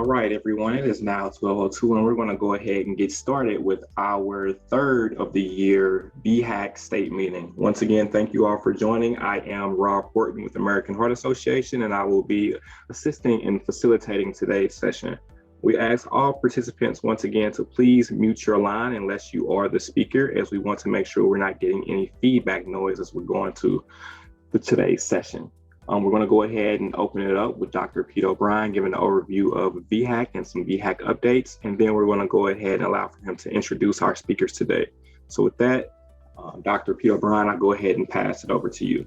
All right, everyone, it is now 12:02, and we're going to go ahead and get started with our third of the year VHAC state meeting. Once again, thank you all for joining. I am Rob Horton with American Heart Association, and I will be assisting in facilitating today's session. We ask all participants once again to please mute your line unless you are the speaker, as we want to make sure we're not getting any feedback noise as we're going to today's session. We're going to go ahead and open it up with Dr. Pete O'Brien giving an overview of VHAC and some VHAC updates, and then we're going to go ahead and allow for him to introduce our speakers today. So with that, Dr. Pete O'Brien, I'll go ahead and pass it over to you.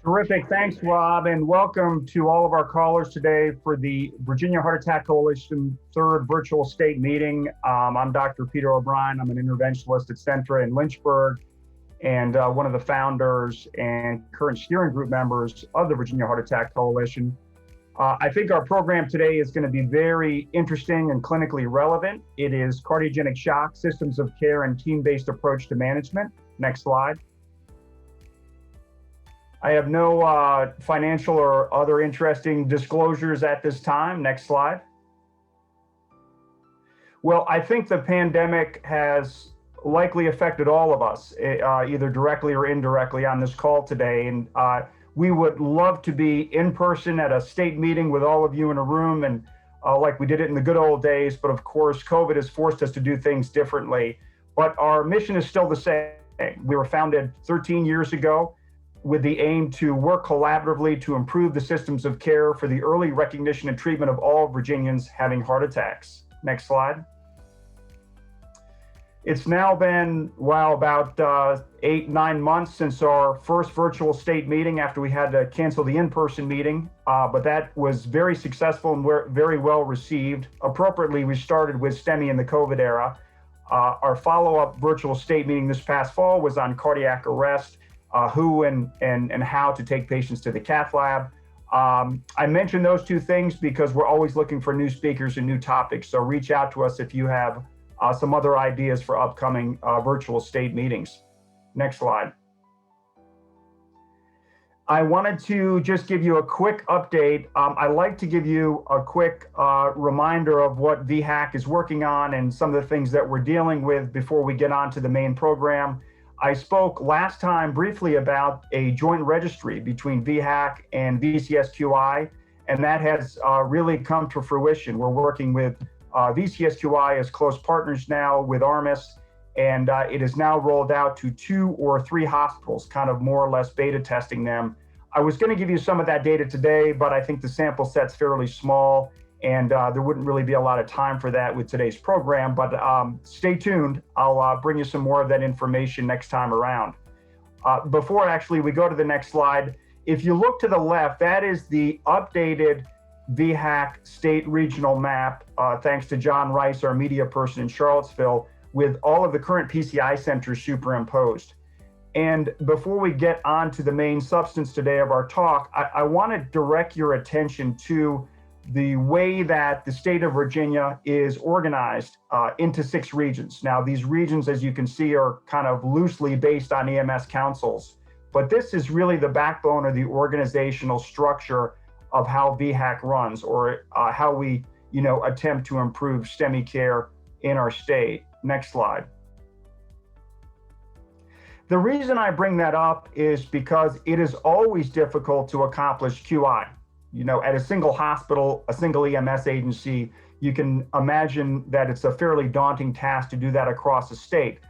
Terrific. Thanks, Rob, and welcome to all of our callers today for the Virginia Heart Attack Coalition third virtual state meeting. I'm Dr. Peter O'Brien. I'm an interventionalist at Centra in Lynchburg, and one of the founders and current steering group members of the Virginia Heart Attack Coalition. I think our program today is going to be very interesting and clinically relevant. It is cardiogenic shock, systems of care, and team-based approach to management. Next slide. I have no financial or other interesting disclosures at this time. Next slide. Well, I think the pandemic has likely affected all of us, either directly or indirectly on this call today. And we would love to be in person at a state meeting with all of you in a room and like we did it in the good old days. But of course, COVID has forced us to do things differently. But our mission is still the same. We were founded 13 years ago with the aim to work collaboratively to improve the systems of care for the early recognition and treatment of all Virginians having heart attacks. Next slide. It's now been, about 8-9 months since our first virtual state meeting after we had to cancel the in-person meeting, but that was very successful and very well received. Appropriately, we started with STEMI in the COVID era. Our follow-up virtual state meeting this past fall was on cardiac arrest, who and how to take patients to the Cath lab. I mentioned those two things because we're always looking for new speakers and new topics, so reach out to us if you have some other ideas for upcoming virtual state meetings. Next slide. I wanted to just give you a quick update. I'd like to give you a quick reminder of what VHAC is working on and some of the things that we're dealing with before we get on to the main program. I spoke last time briefly about a joint registry between VHAC and VCSQI, and that has really come to fruition. We're working with VCSQI as close partners now with ARMIS, and it is now rolled out to 2 or 3 hospitals, kind of more or less beta testing them. I was going to give you some of that data today, but I think the sample set's fairly small, and there wouldn't really be a lot of time for that with today's program, but stay tuned. I'll bring you some more of that information next time around. Before actually we go to the next slide, if you look to the left, that is the updated VHAC state regional map, thanks to John Rice, our media person in Charlottesville, with all of the current PCI centers superimposed. And before we get on to the main substance today of our talk, I want to direct your attention to the way that the state of Virginia is organized into 6 regions. Now, these regions, as you can see, are kind of loosely based on EMS councils, but this is really the backbone of the organizational structure of how VHAC runs, or how we, attempt to improve STEMI care in our state. Next slide. The reason I bring that up is because it is always difficult to accomplish QI. At a single hospital, a single EMS agency, you can imagine that it's a fairly daunting task to do that across the state.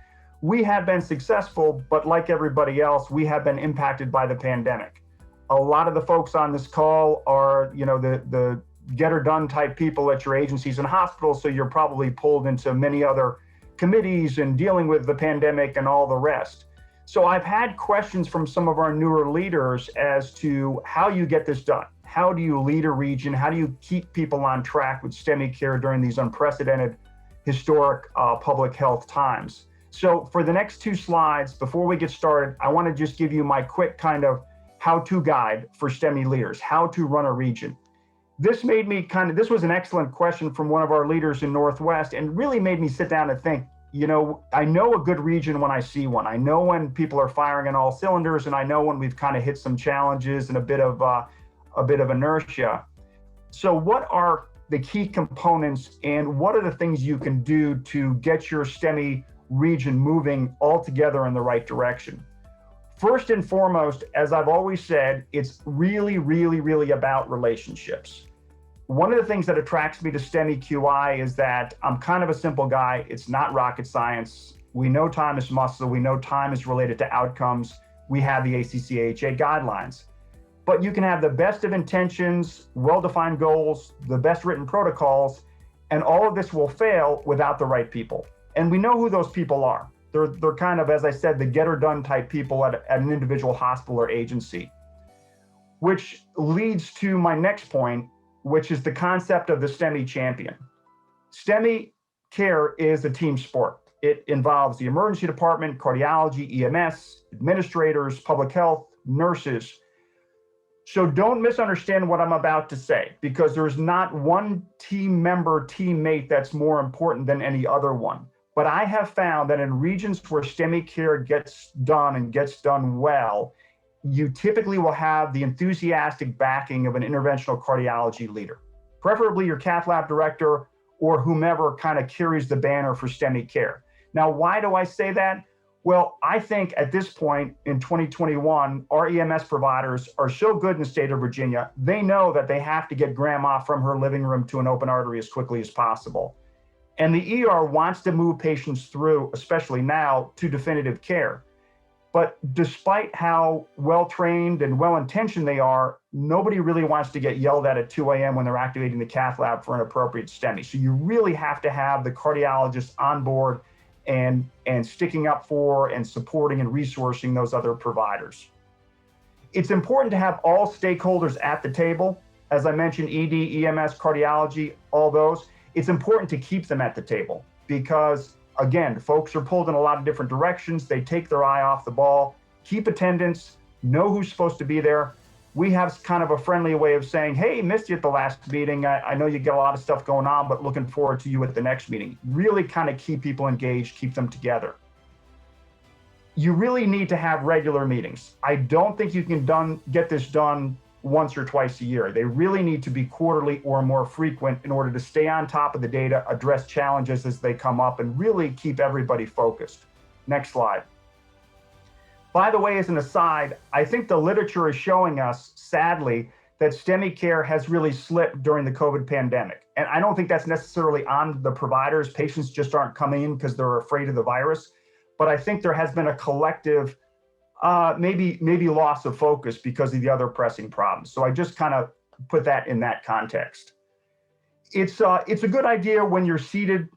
We have been successful, but like everybody else, we have been impacted by the pandemic. A lot of the folks on this call are, the get or done type people at your agencies and hospitals, so you're probably pulled into many other committees and dealing with the pandemic and all the rest. So I've had questions from some of our newer leaders as to how you get this done. How do you lead a region? How do you keep people on track with STEMI care during these unprecedented historic public health times? So for the next 2 slides, before we get started, I want to just give you my quick kind of how-to guide for STEMI leaders, how to run a region. This made me this was an excellent question from one of our leaders in Northwest, and really made me sit down and think, I know a good region when I see one. I know when people are firing on all cylinders, and I know when we've kind of hit some challenges and a bit of inertia. So what are the key components and what are the things you can do to get your STEMI region moving all together in the right direction. First and foremost, as I've always said, it's really, really, really about relationships. One of the things that attracts me to STEMI QI is that I'm kind of a simple guy. It's not rocket science. We know time is muscle. We know time is related to outcomes. We have the ACC/AHA guidelines. But you can have the best of intentions, well-defined goals, the best written protocols, and all of this will fail without the right people. And we know who those people are. They're kind of, as I said, the get-her-done type people at an individual hospital or agency. Which leads to my next point, which is the concept of the STEMI champion. STEMI care is a team sport. It involves the emergency department, cardiology, EMS, administrators, public health, nurses. So don't misunderstand what I'm about to say, because there's not one team member, teammate that's more important than any other one. But I have found that in regions where STEMI care gets done and gets done well, you typically will have the enthusiastic backing of an interventional cardiology leader, preferably your cath lab director or whomever kind of carries the banner for STEMI care. Now, why do I say that? Well, I think at this point in 2021, our EMS providers are so good in the state of Virginia, they know that they have to get grandma from her living room to an open artery as quickly as possible. And the ER wants to move patients through, especially now, to definitive care. But despite how well-trained and well-intentioned they are, nobody really wants to get yelled at 2 a.m. when they're activating the cath lab for an appropriate STEMI. So you really have to have the cardiologist on board and sticking up for and supporting and resourcing those other providers. It's important to have all stakeholders at the table. As I mentioned, ED, EMS, cardiology, all those. It's important to keep them at the table because, again, folks are pulled in a lot of different directions. They take their eye off the ball. Keep attendance, know who's supposed to be there. We have kind of a friendly way of saying, hey, missed you at the last meeting. I know you get a lot of stuff going on, but looking forward to you at the next meeting. Really kind of keep people engaged, keep them together. You really need to have regular meetings. I don't think you can get this done once or twice a year. They really need to be quarterly or more frequent in order to stay on top of the data, address challenges as they come up, and really keep everybody focused. Next slide. By the way, as an aside, I think the literature is showing us, sadly, that STEMI care has really slipped during the COVID pandemic. And I don't think that's necessarily on the providers. Patients just aren't coming in because they're afraid of the virus. But I think there has been a collective maybe loss of focus because of the other pressing problems. So I just kind of put that in that context. It's a good idea when you're seated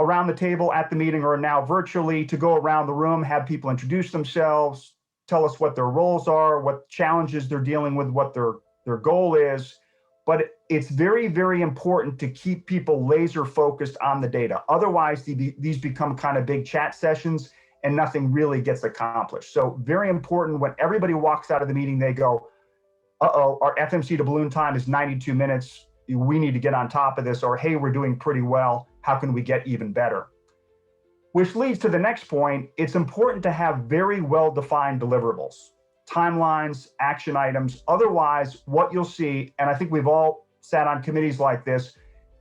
around the table at the meeting or now virtually to go around the room, have people introduce themselves, tell us what their roles are, what challenges they're dealing with, what their goal is. But it's very, very important to keep people laser focused on the data. Otherwise, these become kind of big chat sessions and nothing really gets accomplished. So very important when everybody walks out of the meeting, they go, uh-oh, our FMC to balloon time is 92 minutes. We need to get on top of this, or hey, we're doing pretty well. How can we get even better? Which leads to the next point. It's important to have very well-defined deliverables, timelines, action items. Otherwise, what you'll see, and I think we've all sat on committees like this,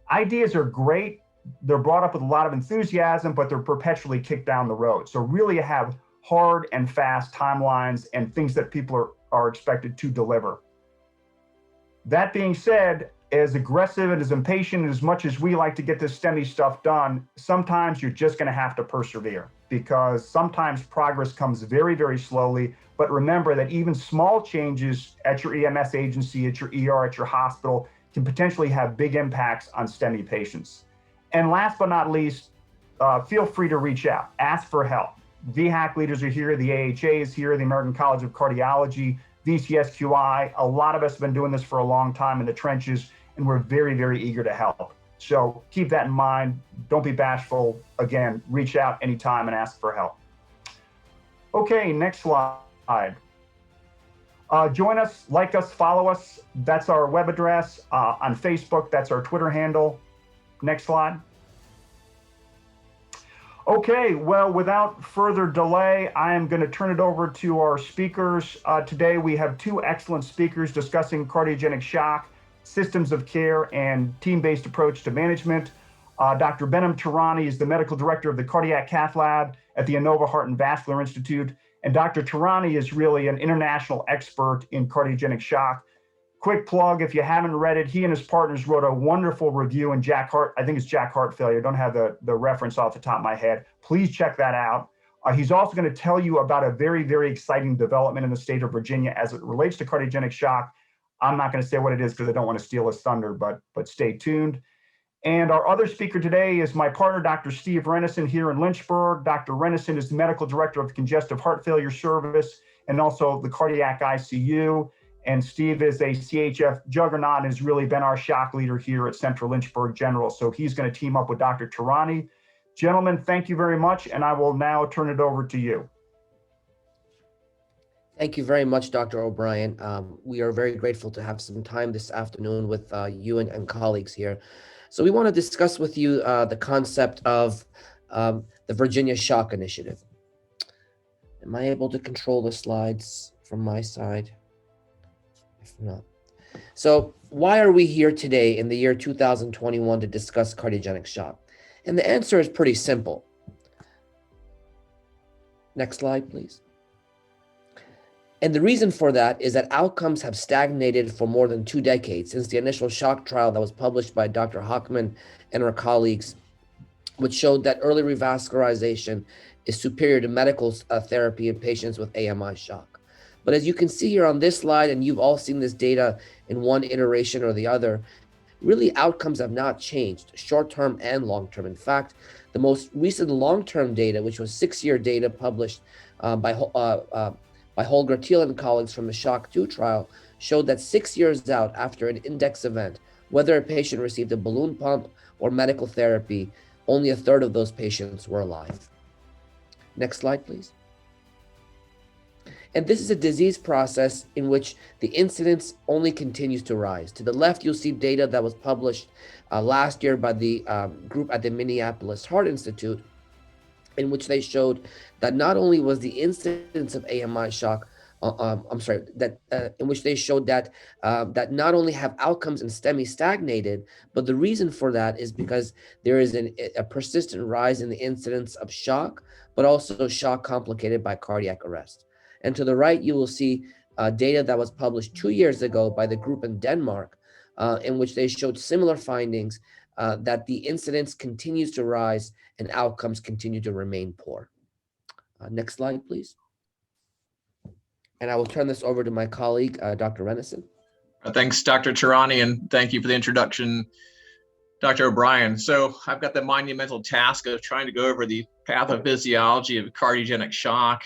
ideas are great. They're brought up with a lot of enthusiasm, but they're perpetually kicked down the road. So really have hard and fast timelines and things that people are expected to deliver. That being said, as aggressive and as impatient as much as we like to get this STEMI stuff done, sometimes you're just going to have to persevere because sometimes progress comes very, very slowly. But remember that even small changes at your EMS agency, at your ER, at your hospital can potentially have big impacts on STEMI patients. And last but not least, feel free to reach out, ask for help. VHAC leaders are here, the AHA is here, the American College of Cardiology, VCSQI. A lot of us have been doing this for a long time in the trenches, and we're very, very eager to help. So keep that in mind. Don't be bashful. Again, reach out anytime and ask for help. Okay, next slide. Join us, like us, follow us. That's our web address. On Facebook, that's our Twitter handle. Next slide. Okay, well, without further delay, I am going to turn it over to our speakers. Today, we have two excellent speakers discussing cardiogenic shock. systems of care and team-based approach to management. Dr. Behnam Tehrani is the medical director of the cardiac cath lab at the Inova Heart and Vascular Institute. And Dr. Tehrani is really an international expert in cardiogenic shock. Quick plug, if you haven't read it, he and his partners wrote a wonderful review in JACC Heart, I think it's JACC Heart Failure, don't have the reference off the top of my head. Please check that out. He's also going to tell you about a very, very exciting development in the state of Virginia as it relates to cardiogenic shock. I'm not going to say what it is because I don't want to steal his thunder, but stay tuned. And our other speaker today is my partner, Dr. Steve Rennyson here in Lynchburg. Dr. Rennyson is the medical director of the Congestive Heart Failure Service and also the cardiac ICU. And Steve is a CHF juggernaut and has really been our shock leader here at Central Lynchburg General. So he's going to team up with Dr. Tehrani. Gentlemen, thank you very much. And I will now turn it over to you. Thank you very much, Dr. O'Brien. We are very grateful to have some time this afternoon with you and colleagues here. So we want to discuss with you the concept of the Virginia Shock Initiative. Am I able to control the slides from my side? If not. So why are we here today in the year 2021 to discuss cardiogenic shock? And the answer is pretty simple. Next slide, please. And the reason for that is that outcomes have stagnated for more than 2 decades since the initial shock trial that was published by Dr. Hockman and our colleagues, which showed that early revascularization is superior to medical therapy in patients with AMI shock. But as you can see here on this slide, and you've all seen this data in one iteration or the other, really outcomes have not changed, short-term and long-term. In fact, the most recent long-term data, which was 6-year data published by Holger Thiel and colleagues from the SHOCK 2 trial, showed that 6 years out after an index event, whether a patient received a balloon pump or medical therapy, only a third of those patients were alive. Next slide, please. And this is a disease process in which the incidence only continues to rise. To the left, you'll see data that was published last year by the group at the Minneapolis Heart Institute, in which they showed that not only was the incidence of AMI shock, in which they showed that that not only have outcomes in STEMI stagnated, but the reason for that is because there is a persistent rise in the incidence of shock, but also shock complicated by cardiac arrest. And to the right, you will see data that was published 2 years ago by the group in Denmark, in which they showed similar findings that the incidence continues to rise and outcomes continue to remain poor. Next slide, please. And I will turn this over to my colleague, Dr. Rennyson. Thanks, Dr. Tehrani, and thank you for the introduction, Dr. O'Brien. So I've got the monumental task of trying to go over the pathophysiology of cardiogenic shock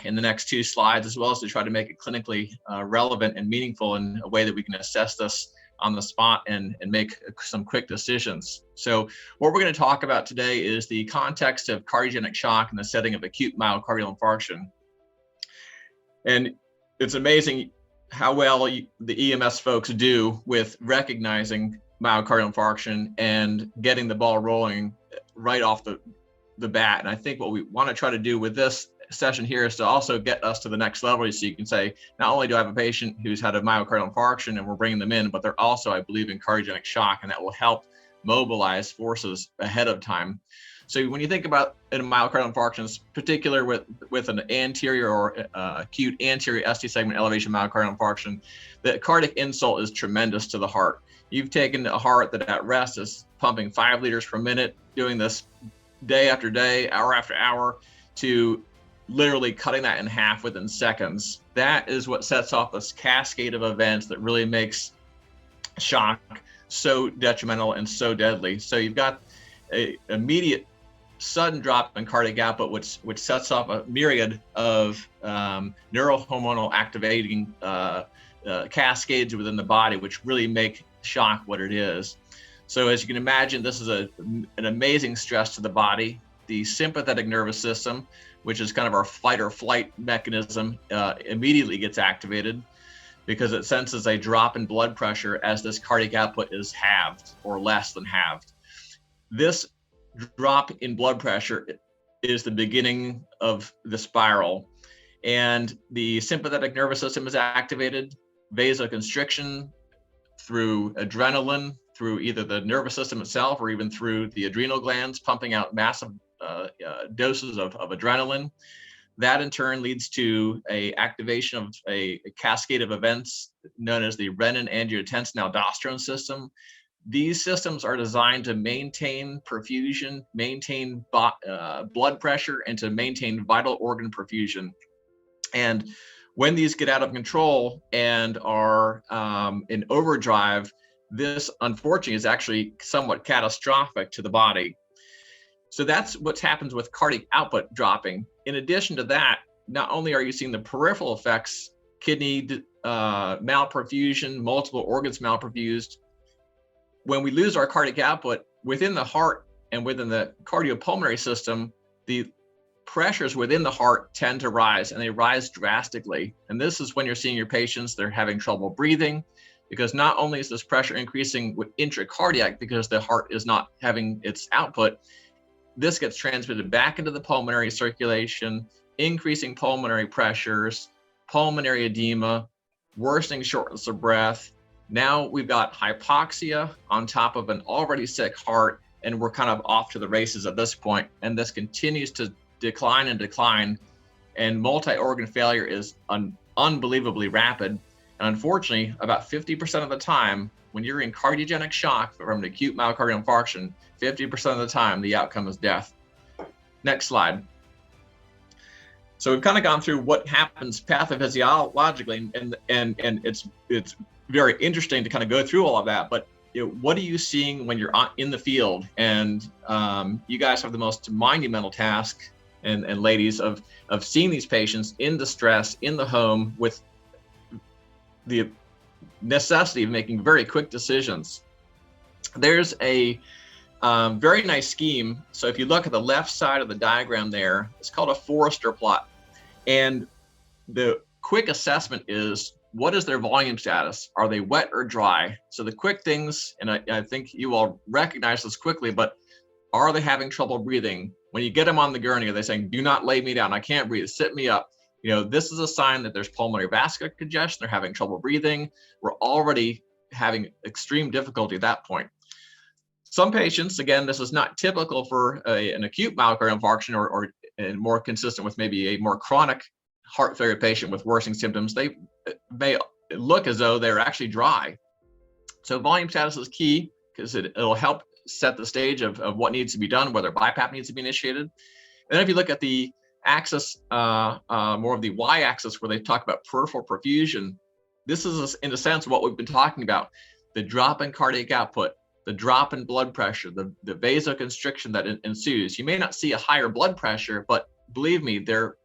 in the next 2 slides, as well as to try to make it clinically relevant and meaningful in a way that we can assess this on the spot and make some quick decisions. So what we're going to talk about today is the context of cardiogenic shock in the setting of acute myocardial infarction. And it's amazing how well the EMS folks do with recognizing myocardial infarction and getting the ball rolling right off the bat. And I think what we want to try to do with this session here is to also get us to the next level, so you can say, not only do I have a patient who's had a myocardial infarction and we're bringing them in, but they're also, I believe, in cardiogenic shock, and that will help mobilize forces ahead of time. So when you think about in myocardial infarctions, particular with an anterior or acute anterior ST segment elevation myocardial infarction, the cardiac insult is tremendous to the heart. You've taken a heart that at rest is pumping 5 liters per minute, doing this day after day, hour after hour, to literally cutting that in half within seconds. That is what sets off this cascade of events that really makes shock so detrimental and so deadly. So you've got an immediate sudden drop in cardiac output, which sets off a myriad of neurohormonal activating cascades within the body, which really make shock what it is. So as you can imagine, this is an amazing stress to the body. The sympathetic nervous system, which is kind of our fight or flight mechanism, immediately gets activated because it senses a drop in blood pressure as this cardiac output is halved or less than halved. This drop in blood pressure is the beginning of the spiral, and the sympathetic nervous system is activated, vasoconstriction through adrenaline, through either the nervous system itself or even through the adrenal glands, pumping out massive doses of adrenaline. That in turn leads to a activation of a cascade of events known as the renin-angiotensin-aldosterone system. These systems are designed to maintain perfusion, maintain blood pressure, and to maintain vital organ perfusion. And when these get out of control and are in overdrive, this unfortunately is actually somewhat catastrophic to the body. So that's what happens with cardiac output dropping. In addition to that, not only are you seeing the peripheral effects, kidney malperfusion, multiple organs malperfused, when we lose our cardiac output within the heart and within the cardiopulmonary system, the pressures within the heart tend to rise, and they rise drastically. And this is when you're seeing your patients, they're having trouble breathing, because not only is this pressure increasing with intracardiac because the heart is not having its output, this gets transmitted back into the pulmonary circulation, increasing pulmonary pressures, pulmonary edema, worsening shortness of breath. Now we've got hypoxia on top of an already sick heart, and we're kind of off to the races at this point. And this continues to decline and decline, and multi-organ failure is unbelievably rapid. And unfortunately, about 50% of the time, when you're in cardiogenic shock from an acute myocardial infarction, 50% of the time, the outcome is death. Next slide. So we've kind of gone through what happens pathophysiologically, and it's very interesting to kind of go through all of that. But what are you seeing when you're in the field? And you guys have the most monumental task, and ladies, of seeing these patients in distress in the home with the necessity of making very quick decisions. There's a very nice scheme. So if you look at the left side of the diagram there, it's called a Forrester plot. And the quick assessment is, what is their volume status? Are they wet or dry? So the quick things, and I think you all recognize this quickly, but are they having trouble breathing? When you get them on the gurney, are they saying, do not lay me down, I can't breathe, sit me up? This is a sign that there's pulmonary vascular congestion, they're having trouble breathing. We're already having extreme difficulty at that point. Some patients, again, this is not typical for an acute myocardial infarction or more consistent with maybe a more chronic heart failure patient with worsening symptoms. They may look as though they're actually dry. So volume status is key, because it'll help set the stage of what needs to be done, whether BiPAP needs to be initiated. And then if you look at the axis, more of the y-axis, where they talk about peripheral perfusion, this is in a sense what we've been talking about: the drop in cardiac output, the drop in blood pressure, the vasoconstriction that ensues. You may not see a higher blood pressure, but believe me, their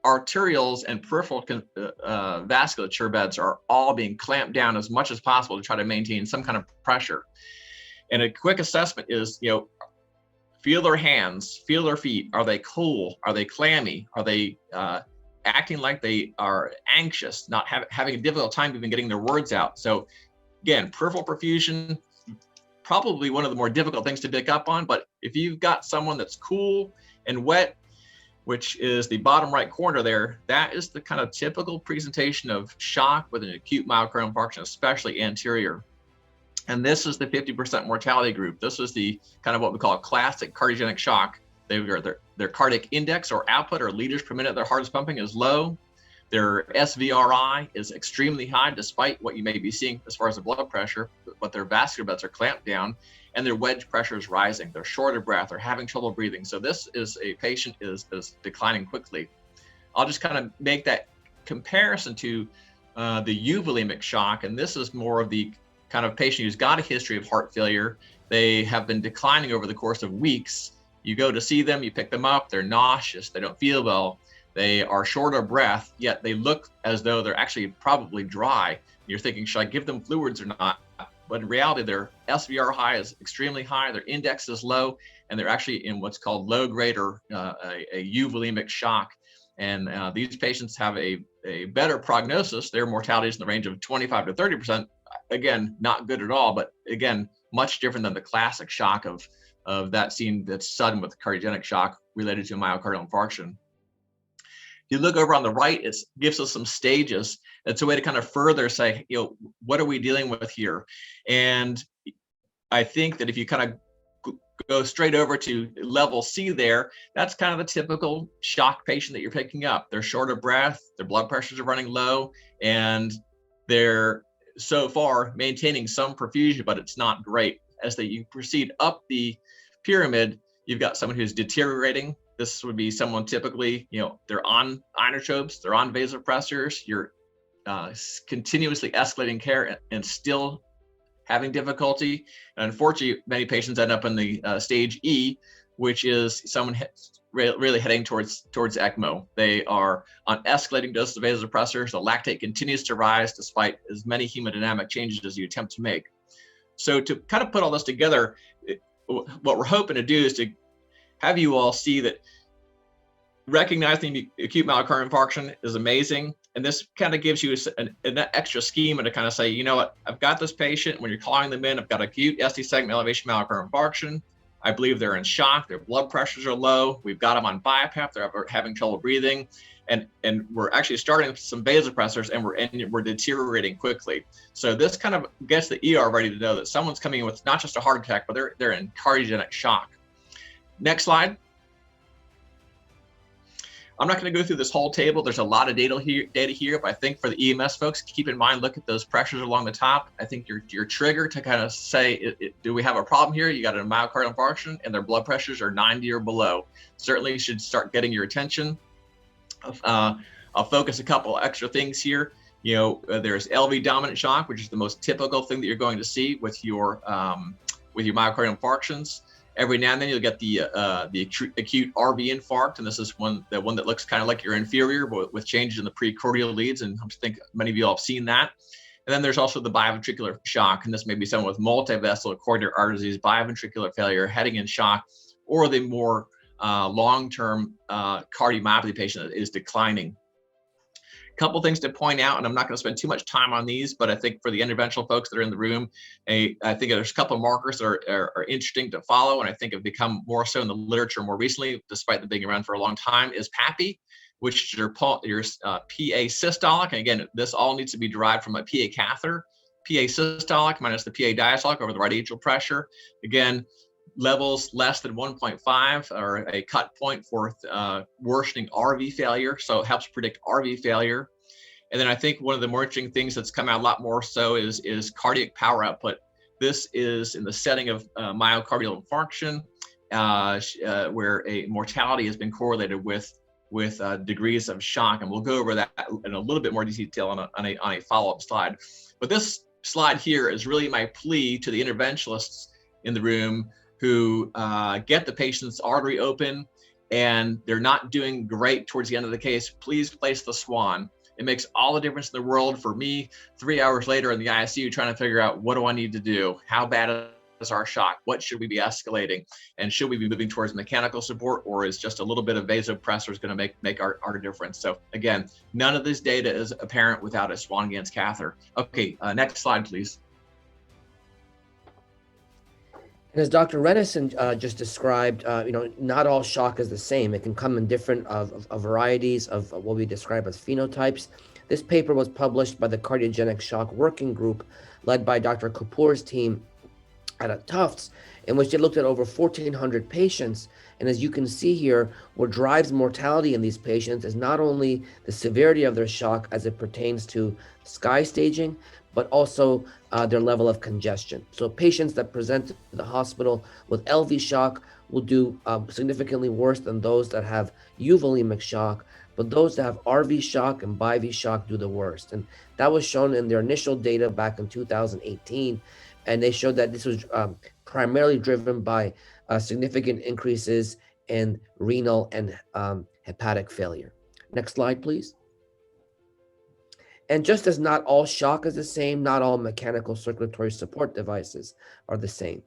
arterioles and peripheral vasculature beds are all being clamped down as much as possible to try to maintain some kind of pressure. And a quick assessment is, feel their hands, feel their feet. Are they cool? Are they clammy? Are they acting like they are anxious, not having a difficult time even getting their words out? So again, peripheral perfusion, probably one of the more difficult things to pick up on. But if you've got someone that's cool and wet, which is the bottom right corner there, that is the kind of typical presentation of shock with an acute myocardial infarction, especially anterior. And this is the 50% mortality group. This is the kind of what we call a classic cardiogenic shock. Their cardiac index or output, or liters per minute their heart is pumping, is low. Their SVRI is extremely high, despite what you may be seeing as far as the blood pressure, but their vascular beds are clamped down, and their wedge pressure is rising. They're short of breath, they're having trouble breathing. So this is a patient is declining quickly. I'll just kind of make that comparison to the euvolemic shock, and this is more of the kind of patient who's got a history of heart failure. They have been declining over the course of weeks. You go to see them, you pick them up, they're nauseous, they don't feel well, they are short of breath, yet they look as though they're actually probably dry. You're thinking, should I give them fluids or not? But in reality, their SVR high is extremely high, their index is low, and they're actually in what's called low grade or a euvolemic shock. And these patients have a better prognosis. Their mortality is in the range of 25 to 30%. Again, not good at all, but again, much different than the classic shock of that seen that's sudden with cardiogenic shock related to a myocardial infarction. you look over on the right, it gives us some stages. It's a way to kind of further say, what are we dealing with here? And I think that if you kind of go straight over to level C there, that's kind of the typical shock patient that you're picking up. They're short of breath, their blood pressures are running low, and they're so far maintaining some perfusion, but it's not great. As you proceed up the pyramid, you've got someone who's deteriorating. This would be someone typically, they're on inotropes, they're on vasopressors, you're continuously escalating care and still having difficulty. And unfortunately, many patients end up in the stage E, which is someone really heading towards ECMO. They are on escalating doses of vasopressors. The lactate continues to rise despite as many hemodynamic changes as you attempt to make. So to kind of put all this together, what we're hoping to do is to have you all see that recognizing acute myocardial infarction is amazing. And this kind of gives you an extra schema to kind of say, you know what, I've got this patient. When you're calling them in, I've got acute ST segment elevation myocardial infarction. I believe they're in shock. Their blood pressures are low. We've got them on BiPAP. They're having trouble breathing. And we're actually starting with some vasopressors and we're deteriorating quickly. So this kind of gets the ER ready to know that someone's coming in with not just a heart attack, but they're in cardiogenic shock. Next slide. I'm not going to go through this whole table. There's a lot of data here, but I think for the EMS folks, keep in mind, look at those pressures along the top. I think your trigger to kind of say, do we have a problem here? You got a myocardial infarction and their blood pressures are 90 or below. Certainly should start getting your attention. I'll focus a couple extra things here. There's LV dominant shock, which is the most typical thing that you're going to see with your myocardial infarctions. Every now and then you'll get the acute RV infarct, and this is one that looks kind of like your inferior, but with changes in the precordial leads, and I think many of you all have seen that. And then there's also the biventricular shock, and this may be someone with multivessel coronary artery disease, biventricular failure, heading in shock, or the more long-term cardiomyopathy patient that is declining. Couple things to point out, and I'm not going to spend too much time on these, but I think for the interventional folks that are in the room, I think there's a couple of markers that are interesting to follow, and I think have become more so in the literature more recently, despite them being around for a long time, is PAPI, which is your PA systolic. And again, this all needs to be derived from a PA catheter. PA systolic minus the PA diastolic over the right atrial pressure. Again, levels less than 1.5 are a cut point for worsening RV failure. So it helps predict RV failure. And then I think one of the more interesting things that's come out a lot more so is cardiac power output. This is in the setting of myocardial infarction, where a mortality has been correlated with degrees of shock. And we'll go over that in a little bit more detail on a follow-up slide. But this slide here is really my plea to the interventionalists in the room who get the patient's artery open and they're not doing great towards the end of the case. Please place the swan. It makes all the difference in the world for me 3 hours later in the ICU trying to figure out, what do I need to do? How bad is our shock? What should we be escalating? And should we be moving towards mechanical support, or is just a little bit of vasopressors going to make our difference? So again, none of this data is apparent without a Swan-Ganz catheter. Okay, next slide, please. And as Dr. Rennyson just described, not all shock is the same. It can come in different varieties of what we describe as phenotypes. This paper was published by the Cardiogenic Shock Working Group, led by Dr. Kapoor's team at Tufts, in which they looked at over 1,400 patients. And as you can see here, what drives mortality in these patients is not only the severity of their shock as it pertains to sky staging, but also their level of congestion. So patients that present to the hospital with LV shock will do significantly worse than those that have euvolemic shock, but those that have RV shock and BiV shock do the worst. And that was shown in their initial data back in 2018. And they showed that this was primarily driven by significant increases in renal and hepatic failure. Next slide, please. And just as not all shock is the same, not all mechanical circulatory support devices are the same.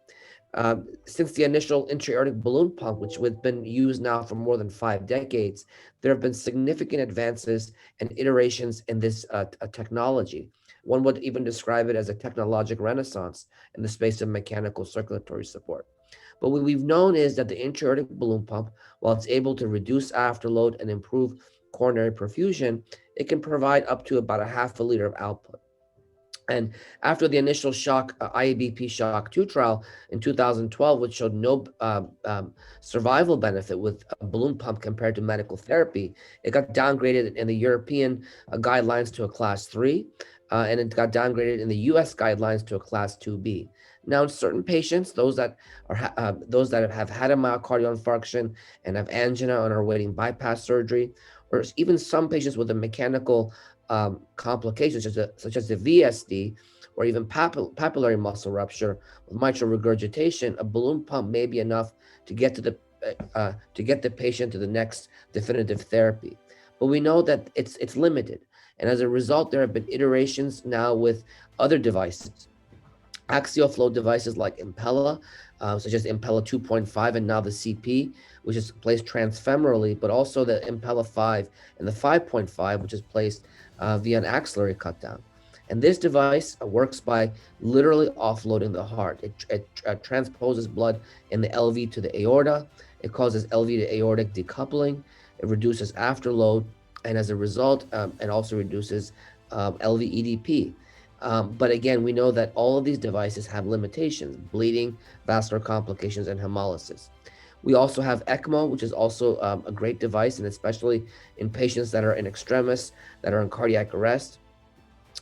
Since the initial intra-aortic balloon pump, which has been used now for more than 5 decades, there have been significant advances and iterations in this technology. One would even describe it as a technological renaissance in the space of mechanical circulatory support. But what we've known is that the intra-aortic balloon pump, while it's able to reduce afterload and improve coronary perfusion, it can provide up to about a half a liter of output. And after the initial shock, IABP Shock 2 trial in 2012, which showed no survival benefit with a balloon pump compared to medical therapy, it got downgraded in the European guidelines to a class 3, and it got downgraded in the US guidelines to a class 2B. Now, in certain patients, those that have had a myocardial infarction and have angina and are awaiting bypass surgery, or even some patients with a mechanical complications such as the VSD or even papillary muscle rupture with mitral regurgitation, a balloon pump may be enough to get the patient to the next definitive therapy. But we know that it's limited, and as a result, there have been iterations now with other devices, axial flow devices like Impella, such as Impella 2.5 and now the CP, which is placed transfemorally, but also the Impella 5 and the 5.5, which is placed via an axillary cut down. And this device works by literally offloading the heart. It transposes blood in the LV to the aorta. It causes LV to aortic decoupling. It reduces afterload, and as a result, it also reduces LV EDP. But again, we know that all of these devices have limitations: bleeding, vascular complications, and hemolysis. We also have ECMO, which is also a great device, and especially in patients that are in extremis, that are in cardiac arrest.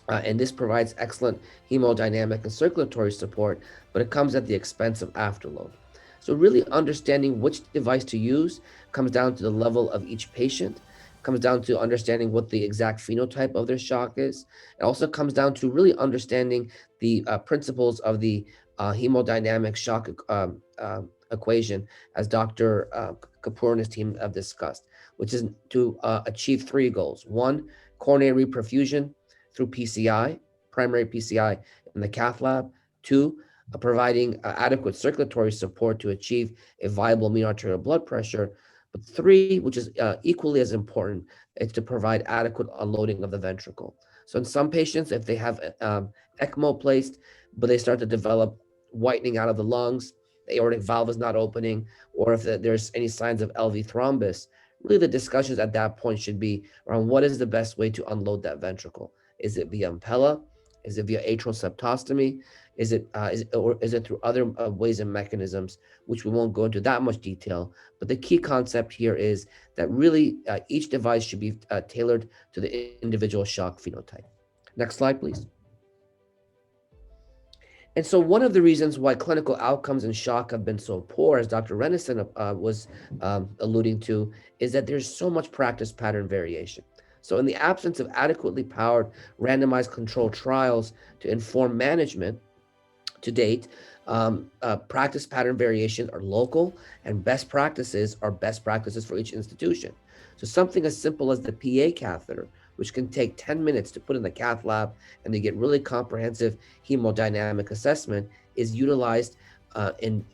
And this provides excellent hemodynamic and circulatory support, but it comes at the expense of afterload. So really understanding which device to use comes down to the level of each patient, comes down to understanding what the exact phenotype of their shock is. It also comes down to really understanding the principles of the hemodynamic shock equation, as Dr. Kapoor and his team have discussed, which is to achieve 3 goals. 1, coronary reperfusion through PCI, primary PCI in the Cath lab. 2, providing adequate circulatory support to achieve a viable mean arterial blood pressure. But 3, which is equally as important, is to provide adequate unloading of the ventricle. So in some patients, if they have ECMO placed, but they start to develop whitening out of the lungs, the aortic valve is not opening, or if there's any signs of LV thrombus, really the discussions at that point should be around what is the best way to unload that ventricle. Is it via Impella? Is it via atrial septostomy? Is it through other ways and mechanisms, which we won't go into that much detail? But the key concept here is that really each device should be tailored to the individual shock phenotype. Next slide, please. And so one of the reasons why clinical outcomes in shock have been so poor, as Dr. Rennyson was alluding to, is that there's so much practice pattern variation. So in the absence of adequately powered randomized controlled trials to inform management, to date, practice pattern variations are local, and best practices are best practices for each institution. So something as simple as the PA catheter, which can take 10 minutes to put in the cath lab and to get really comprehensive hemodynamic assessment, is utilized in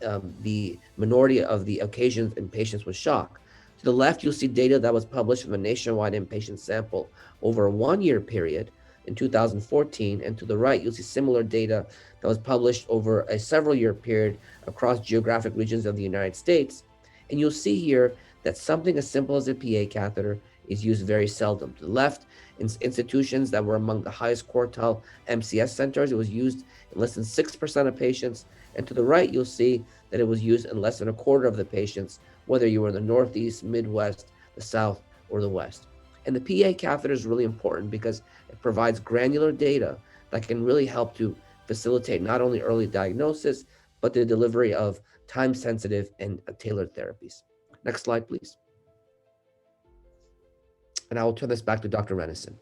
the minority of the occasions in patients with shock. To the left, you'll see data that was published from a nationwide inpatient sample over a 1-year period in 2014, and to the right, you'll see similar data that was published over a several-year period across geographic regions of the United States. And you'll see here that something as simple as a PA catheter is used very seldom. To the left, in institutions that were among the highest quartile MCS centers, it was used in less than 6% of patients. And to the right, you'll see that it was used in less than a quarter of the patients, whether you were in the Northeast, Midwest, the South, or the West. And the PA catheter is really important because it provides granular data that can really help to facilitate not only early diagnosis, but the delivery of time-sensitive and tailored therapies. Next slide, please. And I will turn this back to Dr. Rennyson.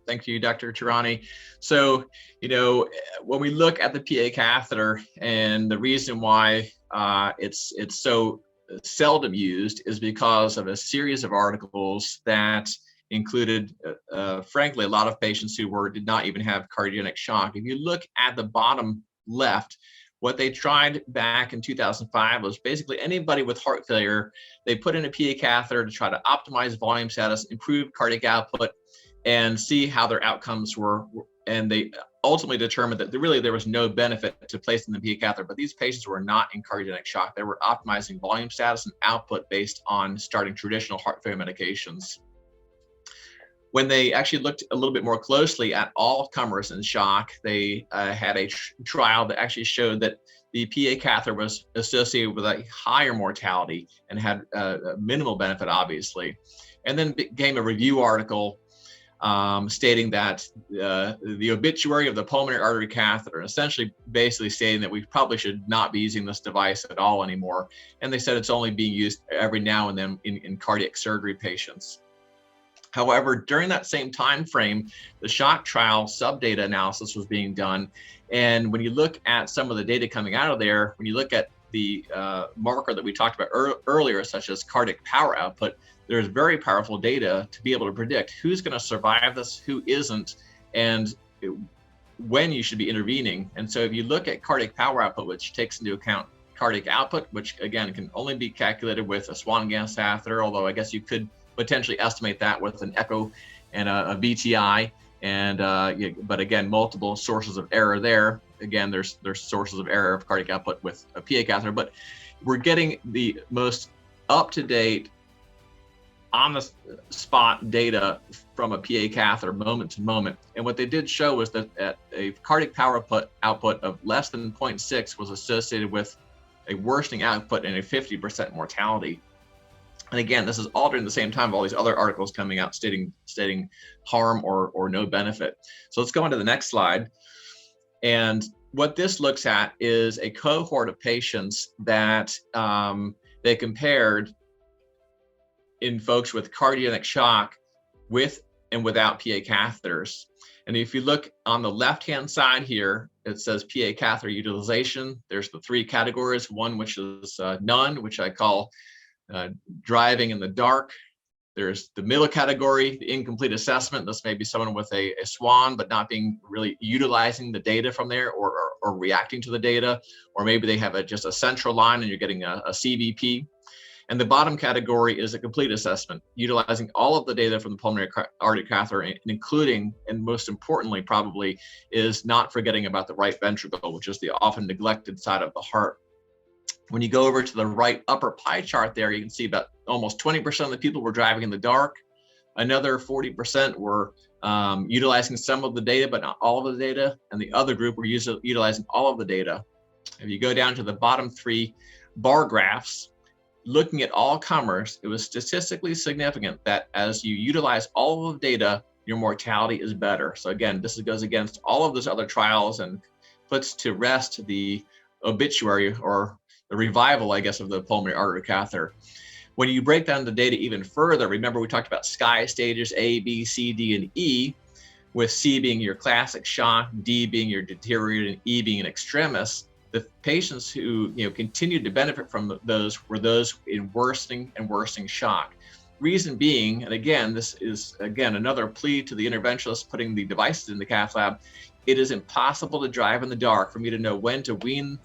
Thank you, Dr. Tehrani. So, when we look at the PA catheter, and the reason why it's so seldom used is because of a series of articles that included, frankly, a lot of patients who did not even have cardiogenic shock. If you look at the bottom left, what they tried back in 2005 was basically anybody with heart failure, they put in a PA catheter to try to optimize volume status, improve cardiac output, and see how their outcomes were. And they ultimately determined that there was no benefit to placing the PA catheter, but these patients were not in cardiogenic shock. They were optimizing volume status and output based on starting traditional heart failure medications. When they actually looked a little bit more closely at all comers in shock, they had a trial that actually showed that the PA catheter was associated with a higher mortality and had a minimal benefit, obviously. And then became a review article stating that the obituary of the pulmonary artery catheter, essentially basically stating that we probably should not be using this device at all anymore. And they said it's only being used every now and then in cardiac surgery patients. However, during that same time frame, the shock trial subdata analysis was being done. And when you look at some of the data coming out of there, when you look at the marker that we talked about earlier, such as cardiac power output, there's very powerful data to be able to predict who's going to survive this, who isn't, and when you should be intervening. And so if you look at cardiac power output, which takes into account cardiac output, which again can only be calculated with a Swan gas catheter, although I guess you could potentially estimate that with an echo and a VTI, and but again, multiple sources of error there. Again, there's sources of error of cardiac output with a PA catheter, but we're getting the most up-to-date, on the spot data from a PA catheter moment to moment. And what they did show was that at a cardiac power output of less than 0.6 was associated with a worsening output and a 50% mortality. And again, this is all during the same time of all these other articles coming out stating harm or no benefit. So let's go on to the next slide. And what this looks at is a cohort of patients that they compared in folks with cardiogenic shock with and without PA catheters. And if you look on the left-hand side here, it says PA catheter utilization. There's the three categories, one which is none, which I call driving in the dark. There's the middle category, the incomplete assessment. This may be someone with a SWAN, but not being really utilizing the data from there or reacting to the data, or maybe they have just a central line and you're getting a CVP. And the bottom category is a complete assessment, utilizing all of the data from the pulmonary artery catheter, including, and most importantly probably, is not forgetting about the right ventricle, which is the often neglected side of the heart. When you go over to the right upper pie chart there, you can see about almost 20% of the people were driving in the dark. Another 40% were utilizing some of the data, but not all of the data. And the other group were utilizing all of the data. If you go down to the bottom three bar graphs, looking at all comers, it was statistically significant that as you utilize all of the data, your mortality is better. So again, this goes against all of those other trials and puts to rest the obituary or the revival, I guess, of the pulmonary artery catheter. When you break down the data even further, remember we talked about SCAI stages A, B, C, D, and E, with C being your classic shock, D being your deteriorated, and E being an extremis. The patients who continued to benefit from those were those in worsening and worsening shock. Reason being, and again, this is again another plea to the interventionalists putting the devices in the cath lab, it is impossible to drive in the dark for me to know when to wean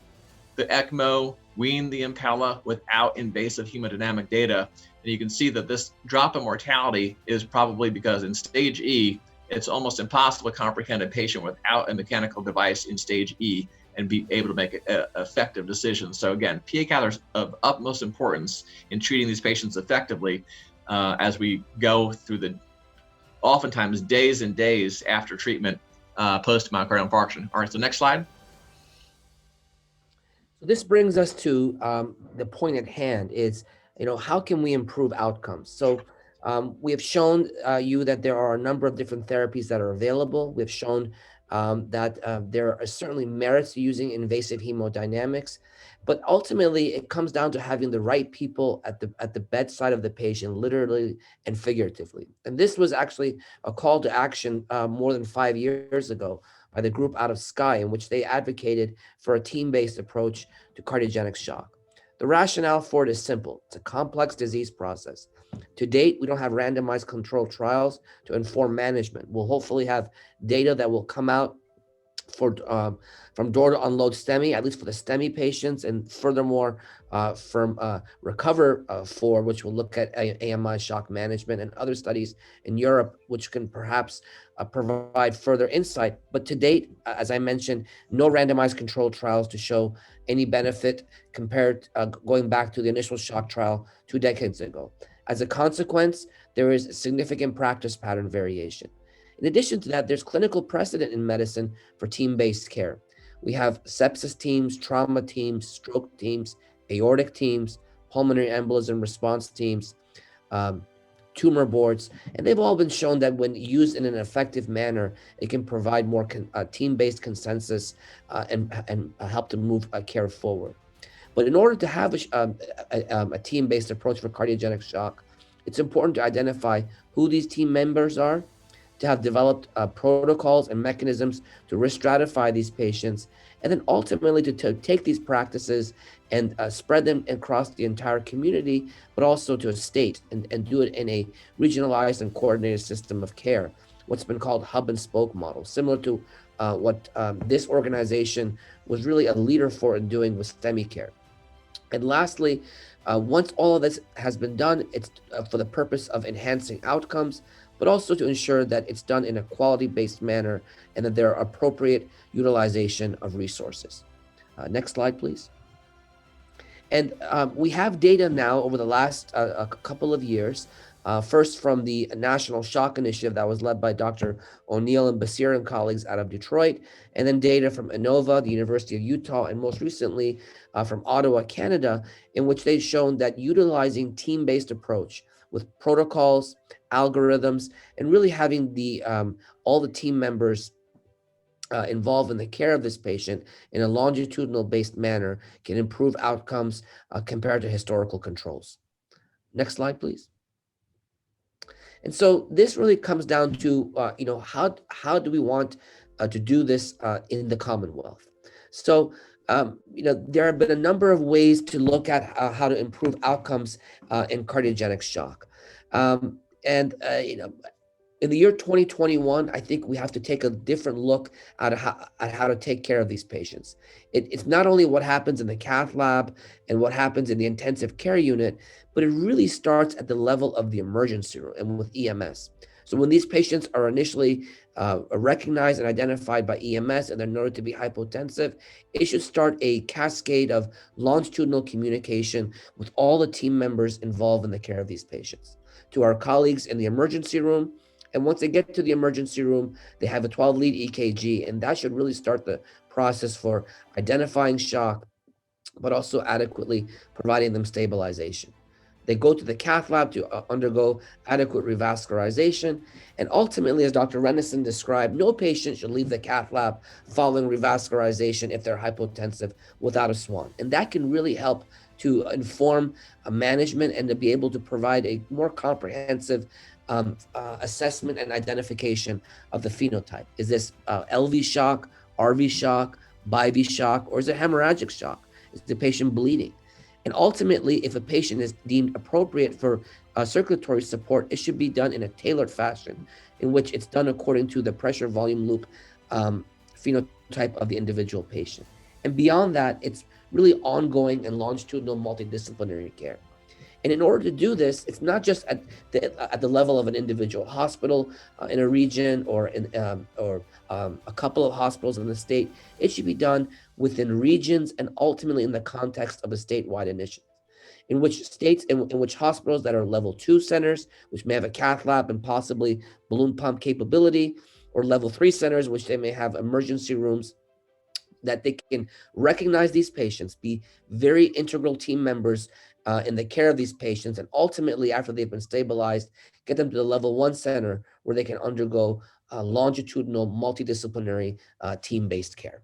the ECMO, wean the Impella without invasive hemodynamic data. And you can see that this drop in mortality is probably because in stage E, it's almost impossible to comprehend a patient without a mechanical device in stage E and be able to make effective decisions. So again, PA catheters of utmost importance in treating these patients effectively as we go through the oftentimes days and days after treatment post myocardial infarction. All right, so next slide. So this brings us to the point at hand is, how can we improve outcomes? So we have shown you that there are a number of different therapies that are available. We've shown that there are certainly merits to using invasive hemodynamics, but ultimately it comes down to having the right people at the bedside of the patient, literally and figuratively. And this was actually a call to action more than 5 years ago by the group out of SCAI, in which they advocated for a team-based approach to cardiogenic shock. The rationale for it is simple. It's a complex disease process. To date, we don't have randomized controlled trials to inform management. We'll hopefully have data that will come out from door to unload STEMI, at least for the STEMI patients, and furthermore from RECOVER-4, which will look at AMI shock management, and other studies in Europe, which can perhaps provide further insight. But to date, as I mentioned, no randomized controlled trials to show any benefit compared going back to the initial shock trial 2 decades ago. As a consequence, there is significant practice pattern variation. In addition to that, there's clinical precedent in medicine for team-based care. We have sepsis teams, trauma teams, stroke teams, aortic teams, pulmonary embolism response teams, tumor boards, and they've all been shown that when used in an effective manner, it can provide more team-based consensus and help to move care forward. But in order to have a team-based approach for cardiogenic shock, it's important to identify who these team members are, to have developed protocols and mechanisms to risk stratify these patients, and then ultimately to take these practices and spread them across the entire community, but also to a state and do it in a regionalized and coordinated system of care, what's been called hub and spoke model, similar to what this organization was really a leader for in doing with STEMI care. And lastly, once all of this has been done, it's for the purpose of enhancing outcomes, but also to ensure that it's done in a quality-based manner and that there are appropriate utilization of resources. Next slide, please. And we have data now over the last a couple of years, first from the National Shock Initiative that was led by Dr. O'Neill and Basir and colleagues out of Detroit, and then data from Inova, the University of Utah, and most recently from Ottawa, Canada, in which they've shown that utilizing team-based approach with protocols, algorithms, and really having the all the team members involved in the care of this patient in a longitudinal-based manner can improve outcomes compared to historical controls. Next slide, please. And so this really comes down to, how do we want to do this in the Commonwealth? So, there have been a number of ways to look at how to improve outcomes in cardiogenic shock. In the year 2021, I think we have to take a different look at how to take care of these patients. It's not only what happens in the cath lab and what happens in the intensive care unit, but it really starts at the level of the emergency room and with EMS. So when these patients are initially recognized and identified by EMS and they're noted to be hypotensive, it should start a cascade of longitudinal communication with all the team members involved in the care of these patients. To our colleagues in the emergency room, and once they get to the emergency room, they have a 12-lead EKG, and that should really start the process for identifying shock, but also adequately providing them stabilization. They go to the cath lab to undergo adequate revascularization, and ultimately, as Dr. Rennyson described, no patient should leave the cath lab following revascularization if they're hypotensive without a SWAN. And that can really help to inform management and to be able to provide a more comprehensive assessment and identification of the phenotype. Is this LV shock, RV shock, BIV shock, or is it hemorrhagic shock? Is the patient bleeding? And ultimately, if a patient is deemed appropriate for circulatory support, it should be done in a tailored fashion in which it's done according to the pressure volume loop phenotype of the individual patient. And beyond that, it's really ongoing and longitudinal multidisciplinary care. And in order to do this, it's not just at the level of an individual hospital in a region or a couple of hospitals in the state. It should be done within regions and ultimately in the context of a statewide initiative, in which hospitals that are level 2 centers, which may have a cath lab and possibly balloon pump capability, or level 3 centers, which they may have emergency rooms, that they can recognize these patients, be very integral team members in the care of these patients, and ultimately, after they've been stabilized, get them to the level 1 center where they can undergo longitudinal, multidisciplinary, team-based care.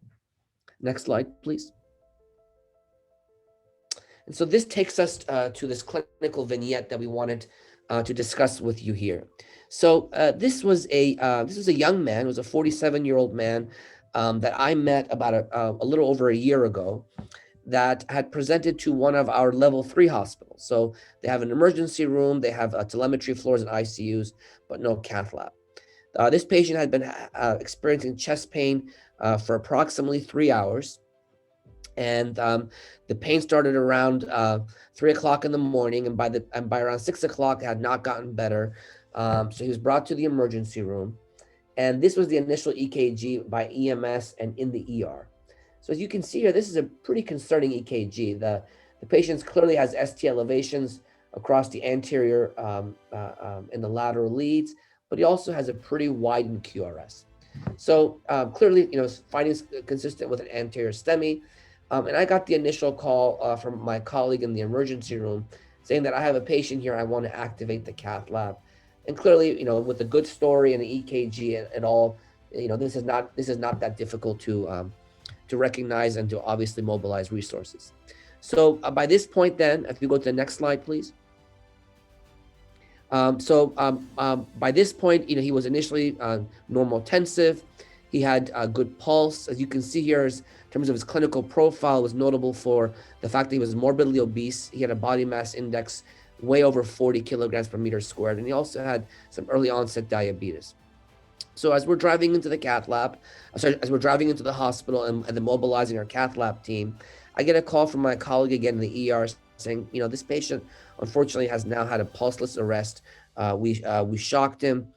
Next slide, please. And so this takes us to this clinical vignette that we wanted to discuss with you here. So this was a young man, it was a 47-year-old man that I met about a little over a year ago, that had presented to one of our level 3 hospitals. So they have an emergency room, they have telemetry floors and ICUs, but no cath lab. This patient had been experiencing chest pain for approximately 3 hours. And the pain started around 3 o'clock in the morning, and by around 6 o'clock, it had not gotten better. So he was brought to the emergency room. And this was the initial EKG by EMS and in the ER. So as you can see here, this is a pretty concerning EKG. The patient clearly has ST elevations across the anterior and the lateral leads, but he also has a pretty widened QRS. So clearly, findings consistent with an anterior STEMI. And I got the initial call from my colleague in the emergency room saying that I have a patient here, I want to activate the cath lab. And clearly, with a good story and the EKG and all, this is not that difficult to recognize and to obviously mobilize resources. So by this point then, if you go to the next slide, please. By this point, he was initially normal tensive. He had a good pulse. As you can see here, in terms of his clinical profile, was notable for the fact that he was morbidly obese. He had a body mass index way over 40 kilograms per meter squared, and he also had some early onset diabetes. So as we're driving into the cath lab, as we're driving into the hospital and then mobilizing our cath lab team, I get a call from my colleague again in the ER saying, this patient unfortunately has now had a pulseless arrest. We shocked him.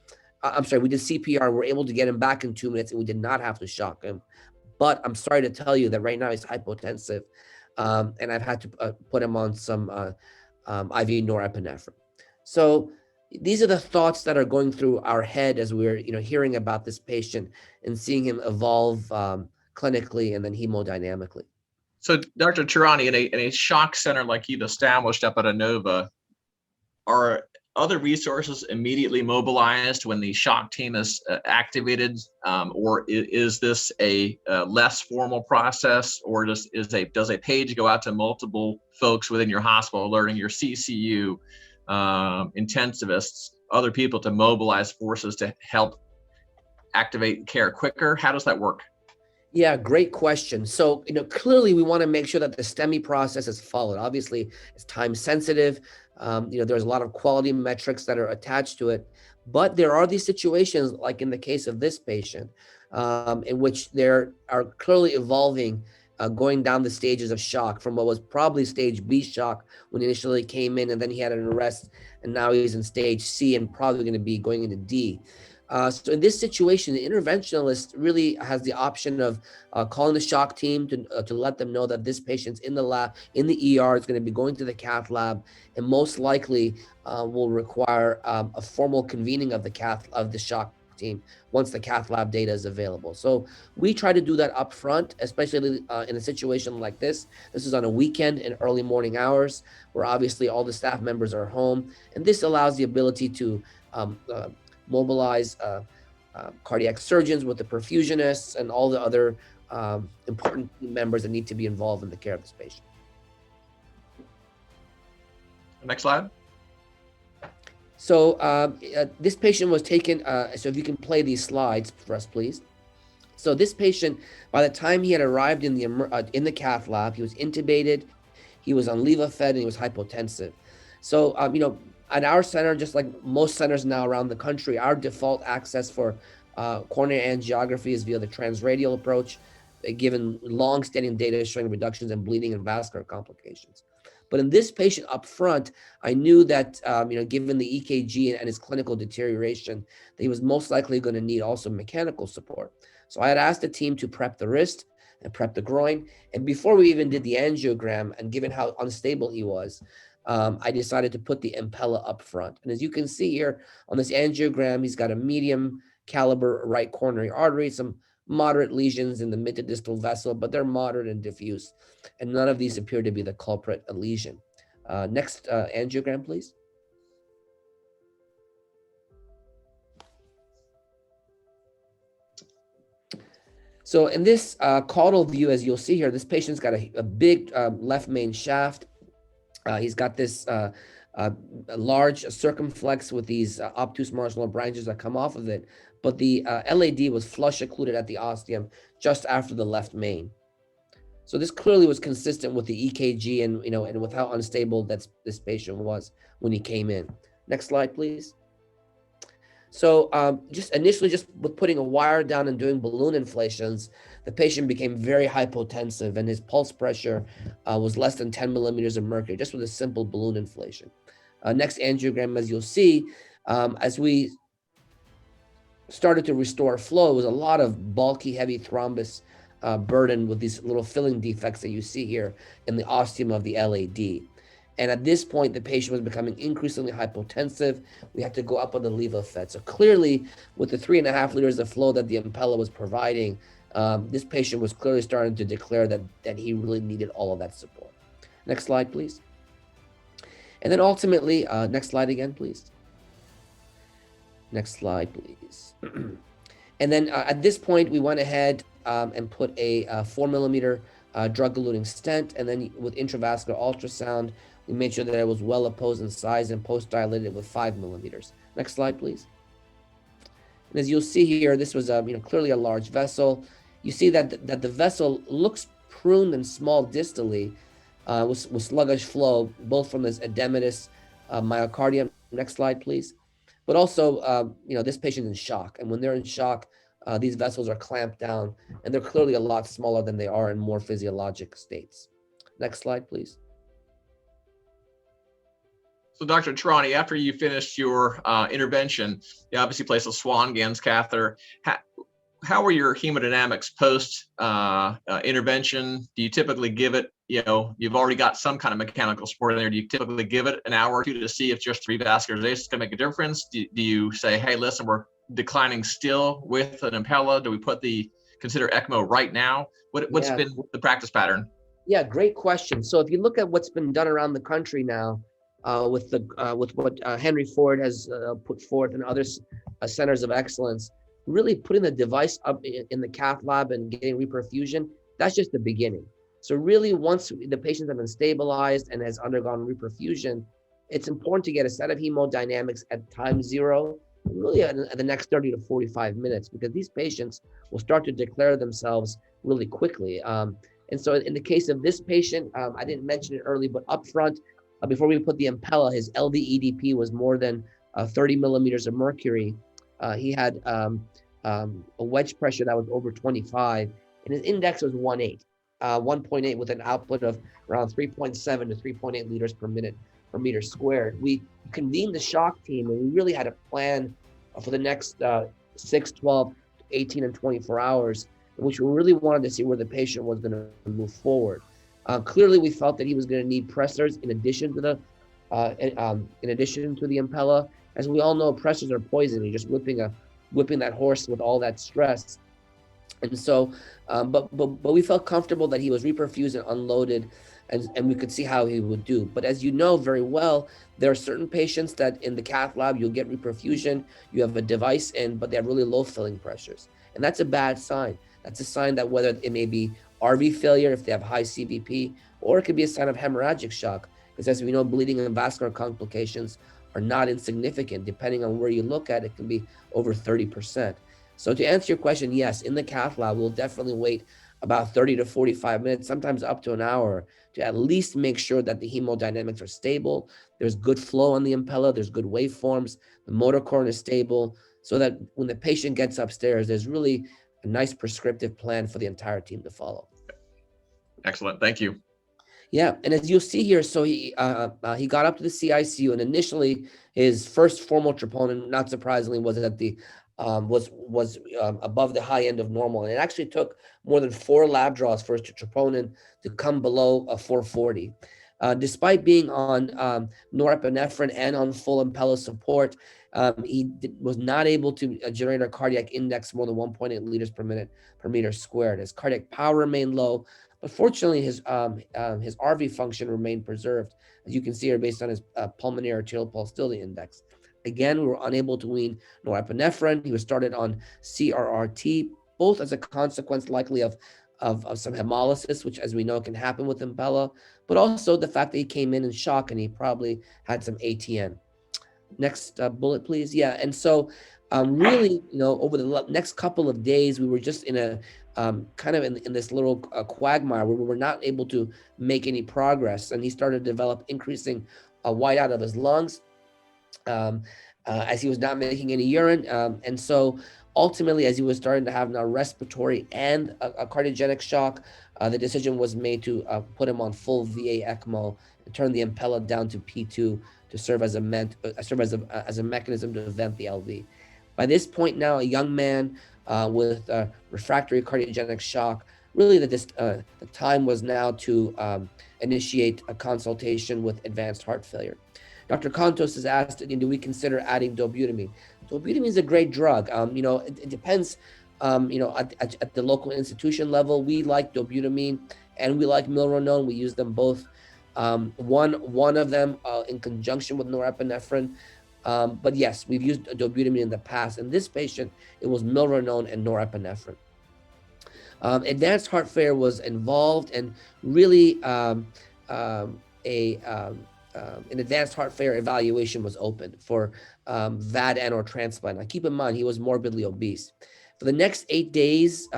We did CPR. We're able to get him back in 2 minutes, and we did not have to shock him. But I'm sorry to tell you that right now he's hypotensive, and I've had to put him on some IV norepinephrine. So these are the thoughts that are going through our head as we're hearing about this patient and seeing him evolve clinically and then hemodynamically. So, Dr. Tehrani, in a shock center like you've established up at Inova, are other resources immediately mobilized when the shock team is activated, or is this a less formal process, or does a page go out to multiple folks within your hospital, alerting your CCU, intensivists, other people to mobilize forces to help activate care quicker? How does that work? Yeah, great question. So, clearly we want to make sure that the STEMI process is followed. Obviously, it's time sensitive. There's a lot of quality metrics that are attached to it, but there are these situations, like in the case of this patient, in which there are clearly evolving, going down the stages of shock from what was probably stage B shock when he initially came in, and then he had an arrest, and now he's in stage C and probably going to be going into D. So in this situation, the interventionalist really has the option of calling the shock team to let them know that this patient's in the lab, in the ER, is going to be going to the cath lab, and most likely will require a formal convening of the shock team once the cath lab data is available. So we try to do that up front, especially in a situation like this. This is on a weekend in early morning hours, where obviously all the staff members are home, and this allows the ability to mobilize cardiac surgeons with the perfusionists and all the other important team members that need to be involved in the care of this patient. Next slide. So this patient was taken, so if you can play these slides for us, please. So this patient, by the time he had arrived in the cath lab, he was intubated, he was on Levofed, and he was hypotensive. So, at our center, just like most centers now around the country, our default access for coronary angiography is via the transradial approach, given long-standing data showing reductions in bleeding and vascular complications. But in this patient up front, I knew that, given the EKG and his clinical deterioration, that he was most likely going to need also mechanical support. So I had asked the team to prep the wrist and prep the groin. And before we even did the angiogram, and given how unstable he was, I decided to put the Impella up front. And as you can see here on this angiogram, he's got a medium caliber right coronary artery, some moderate lesions in the mid to distal vessel, but they're moderate and diffuse. And none of these appear to be the culprit lesion. Next angiogram, please. So in this caudal view, as you'll see here, this patient's got a big left main shaft. He's got this large circumflex with these obtuse marginal branches that come off of it, but the LAD was flush occluded at the ostium just after the left main. So this clearly was consistent with the EKG and with how unstable this patient was when he came in. Next slide, please. So just with putting a wire down and doing balloon inflations, the patient became very hypotensive, and his pulse pressure was less than 10 millimeters of mercury, just with a simple balloon inflation. Next angiogram, as you'll see, as we started to restore flow, it was a lot of bulky, heavy thrombus burden with these little filling defects that you see here in the ostium of the LAD. And at this point, the patient was becoming increasingly hypotensive. We had to go up on the levofed. So clearly, with the 3.5 liters of flow that the Impella was providing, this patient was clearly starting to declare that he really needed all of that support. Next slide, please. And then ultimately, next slide again, please. Next slide, please. And then at this point, we went ahead and put a 4 millimeter drug-eluting stent, and then with intravascular ultrasound, we made sure that it was well opposed in size and post-dilated with 5 millimeters. Next slide, please. And as you'll see here, this was clearly a large vessel. You see that the vessel looks pruned and small distally, with sluggish flow, both from this edematous myocardium. Next slide, please. But also, this patient is in shock, and when they're in shock, these vessels are clamped down, and they're clearly a lot smaller than they are in more physiologic states. Next slide, please. So Dr. Tehrani, after you finished your intervention, you obviously placed a Swan-Ganz catheter. How were your hemodynamics post intervention? Do you typically give it, you've already got some kind of mechanical support in there. Do you typically give it an hour or two to see if just revascularization is going to make a difference? Do you say, hey, listen, we're declining still with an Impella? Do we consider ECMO right now? What's been the practice pattern? Yeah, great question. So if you look at what's been done around the country now, with what Henry Ford has put forth and other centers of excellence, really putting the device up in the cath lab and getting reperfusion, that's just the beginning. So really, once the patients have been stabilized and has undergone reperfusion, it's important to get a set of hemodynamics at time 0, really at the next 30 to 45 minutes, because these patients will start to declare themselves really quickly. And so in the case of this patient, I didn't mention it early, but up front, before we put the Impella, his LV-EDP was more than 30 millimeters of mercury. He had a wedge pressure that was over 25, and his index was 1.8 with an output of around 3.7 to 3.8 liters per minute per meter squared. We convened the shock team, and we really had a plan for the next 6, 12, 18, and 24 hours, in which we really wanted to see where the patient was going to move forward. Clearly, we felt that he was going to need pressors in addition to the Impella. As we all know, pressors are poison. You're just whipping that horse with all that stress. And so, but we felt comfortable that he was reperfused and unloaded, and we could see how he would do. But as you know very well, there are certain patients that in the cath lab, you'll get reperfusion, you have a device in, but they have really low filling pressures. And that's a bad sign. That's a sign that whether it may be RV failure if they have high CVP, or it could be a sign of hemorrhagic shock, because as we know, bleeding and vascular complications are not insignificant. Depending on where you look at, it can be over 30%. So to answer your question, yes, in the cath lab, we'll definitely wait about 30 to 45 minutes, sometimes up to an hour, to at least make sure that the hemodynamics are stable. There's good flow on the Impella, there's good waveforms, the motor core is stable, so that when the patient gets upstairs, there's really a nice prescriptive plan for the entire team to follow. Excellent, thank you. Yeah, and as you'll see here, so he got up to the CICU, and initially his first formal troponin, not surprisingly, was at the was above the high end of normal, and it actually took more than 4 lab draws for his troponin to come below 440. Despite being on norepinephrine and on full Impella support, he was not able to generate a cardiac index more than 1.8 liters per minute per meter squared. His cardiac power remained low, but fortunately his RV function remained preserved, as you can see here based on his pulmonary arterial pulsatility index. Again, we were unable to wean norepinephrine. He was started on CRRT, both as a consequence likely of some hemolysis, which as we know can happen with Impella, but also the fact that he came in shock and he probably had some ATN. Next bullet, please. Yeah, and so really, over the next couple of days, we were just in a kind of in this little quagmire where we were not able to make any progress, and he started to develop increasing whiteout of his lungs as he was not making any urine, and so ultimately, as he was starting to have now respiratory and a cardiogenic shock, the decision was made to put him on full VA ECMO and turn the Impella down to P2 to serve as a mechanism to vent the LV. By this point now, a young man with refractory cardiogenic shock, really the time was now to initiate a consultation with advanced heart failure. Dr. Contos has asked, do we consider adding dobutamine? Dobutamine is a great drug. It depends, at the local institution level. We like dobutamine and we like milrinone. We use them both. One of them in conjunction with norepinephrine. But yes, we've used dobutamine in the past. In this patient, it was milrinone and norepinephrine. Advanced heart failure was involved, and really an advanced heart failure evaluation was opened for VAD and or transplant. Now keep in mind, he was morbidly obese. For the next 8 days,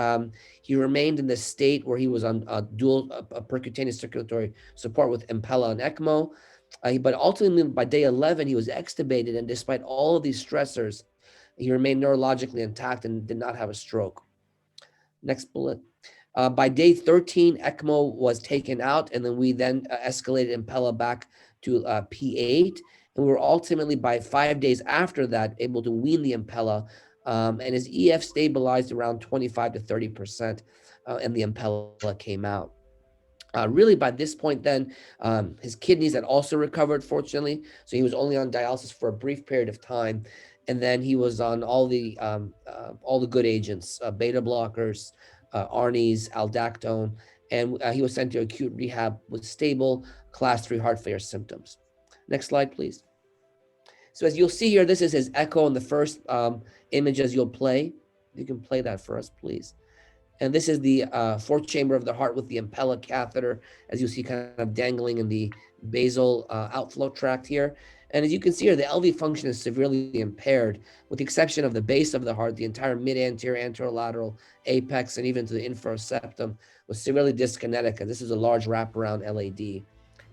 he remained in the state where he was on dual percutaneous circulatory support with Impella and ECMO. But ultimately, by day 11, he was extubated, and despite all of these stressors, he remained neurologically intact and did not have a stroke. Next bullet. By day 13, ECMO was taken out, and then we escalated Impella back to P8. And we were ultimately, by 5 days after that, able to wean the Impella, and his EF stabilized around 25 to 30%, and the Impella came out. Really, by this point then, his kidneys had also recovered, fortunately. So he was only on dialysis for a brief period of time. And then he was on all the good agents, beta blockers, ARNIs, aldactone, and he was sent to acute rehab with stable class 3 heart failure symptoms. Next slide, please. So as you'll see here, this is his echo in the first image as you'll play. You can play that for us, please. And this is the fourth chamber of the heart with the Impella catheter, as you see, kind of dangling in the basal outflow tract here. And as you can see here, the LV function is severely impaired, with the exception of the base of the heart. The entire mid-anterior, anterolateral, apex, and even to the infraseptum was severely dyskinetic, and this is a large wraparound LAD.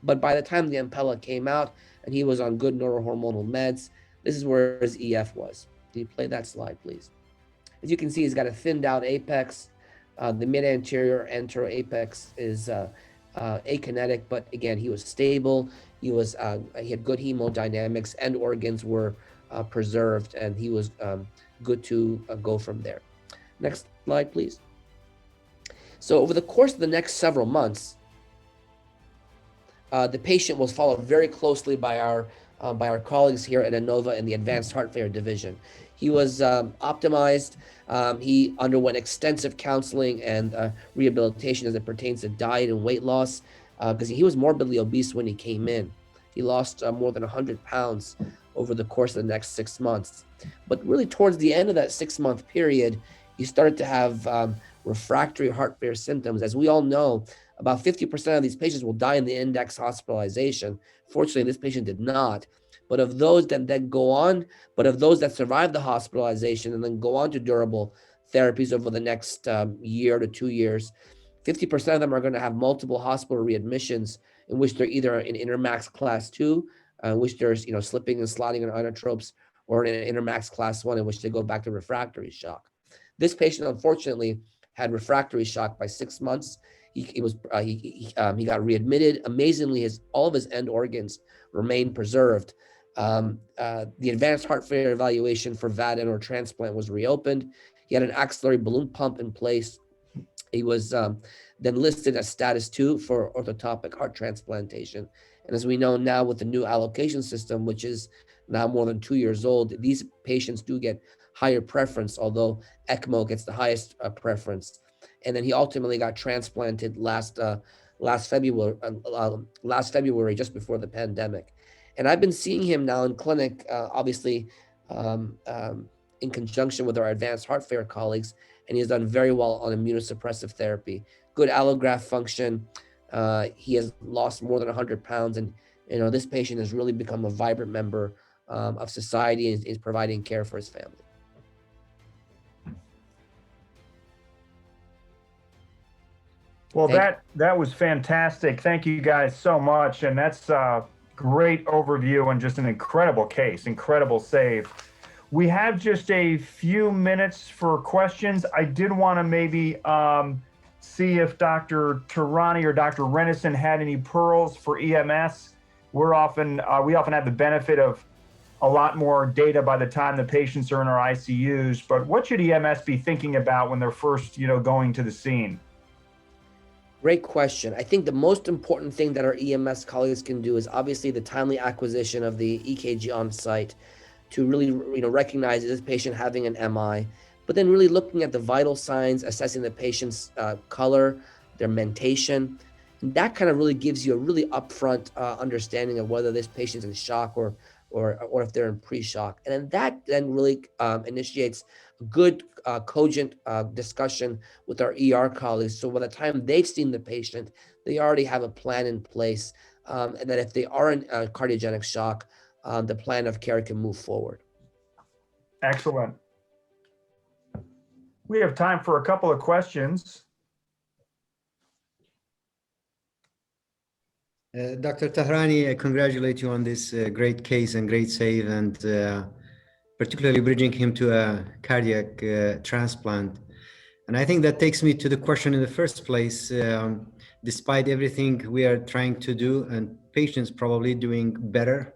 But by the time the Impella came out and he was on good neurohormonal meds, this is where his EF was. Can you play that slide, please? As you can see, he's got a thinned out apex. The mid-anterior antero apex is akinetic, but again, he was stable. He had good hemodynamics, and organs were preserved, and he was good to go from there. Next slide, please. So over the course of the next several months, the patient was followed very closely by our colleagues here at Inova in the Advanced Heart Failure Division. He was optimized. He underwent extensive counseling and rehabilitation as it pertains to diet and weight loss, because he was morbidly obese when he came in. He lost more than 100 pounds over the course of the next 6 months. But really towards the end of that 6-month period, he started to have refractory heart failure symptoms. As we all know, about 50% of these patients will die in the index hospitalization. Fortunately, this patient did not. But of those that survive the hospitalization and then go on to durable therapies over the next year to 2 years, 50% of them are going to have multiple hospital readmissions in which they're either in intermax class 2, in which there's slipping and sliding on inotropes, or in an intermax class 1, in which they go back to refractory shock. This patient, unfortunately, had refractory shock by 6 months. He got readmitted. Amazingly, all of his end organs remained preserved. The advanced heart failure evaluation for VAD and or transplant was reopened. He had an axillary balloon pump in place. He was then listed as status 2 for orthotopic heart transplantation. And as we know now, with the new allocation system, which is now more than 2 years old, these patients do get higher preference, although ECMO gets the highest preference. And then he ultimately got transplanted last February, just before the pandemic. And I've been seeing him now in clinic, obviously, in conjunction with our advanced heart failure colleagues, and he's done very well on immunosuppressive therapy. Good allograft function. He has lost more than 100 pounds, and this patient has really become a vibrant member of society and is providing care for his family. Well, that was fantastic. Thank you guys so much, and that's a great overview and just an incredible case, incredible save. We have just a few minutes for questions. I did want to maybe see if Dr. Tehrani or Dr. Rennyson had any pearls for EMS. We often have the benefit of a lot more data by the time the patients are in our ICUs, but what should EMS be thinking about when they're first, going to the scene? Great question. I think the most important thing that our EMS colleagues can do is obviously the timely acquisition of the EKG on site to really, recognize this patient having an MI, but then really looking at the vital signs, assessing the patient's color, their mentation. And that kind of really gives you a really upfront understanding of whether this patient's in shock or if they're in pre-shock. And then that really initiates a good cogent discussion with our ER colleagues. So by the time they've seen the patient, they already have a plan in place, and that if they are in cardiogenic shock, the plan of care can move forward. Excellent. We have time for a couple of questions. Dr. Tehrani, I congratulate you on this great case and great save, and particularly bridging him to a cardiac transplant. And I think that takes me to the question in the first place. Despite everything we are trying to do, and patients probably doing better,